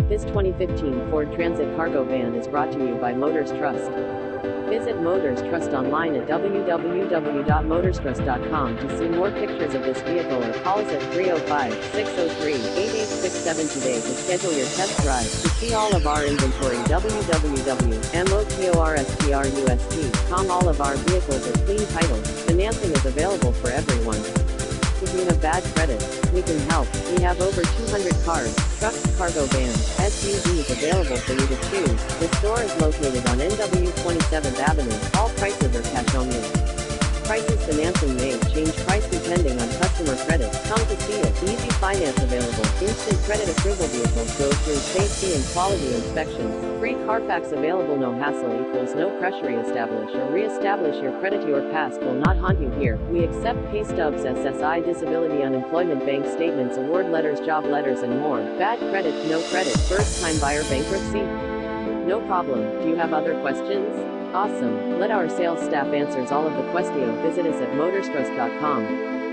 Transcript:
This 2015 Ford Transit cargo van is brought to you by Motors Trust. Visit Motors Trust online at www.motorstrust.com to see more pictures of this vehicle or call us at 305-603-8867 today to schedule your test drive. To see all of our inventory, www.motorstrust.com. All of our vehicles are clean title. Financing is available for everyone. If you have bad credit, we can help. We have over 200 cars, trucks, cargo vans, SUVs available for you to choose. The store is located on NW 27th Avenue. All prices are cash only. Prices financing may change price depending on customer credit. Come to see it. Easy finance available. Instant credit approval vehicles go through safety and quality inspections. Free Carfax available. No hassle equals no pressure. Establish or re-establish your credit. Your past will not haunt you here. We accept pay stubs, SSI, disability, unemployment, bank statements, award letters, job letters, and more. Bad credit, no credit. First time buyer, bankruptcy? No problem. Do you have other questions? Awesome. Let our sales staff answers all of the questions. Visit us at motorstrust.com.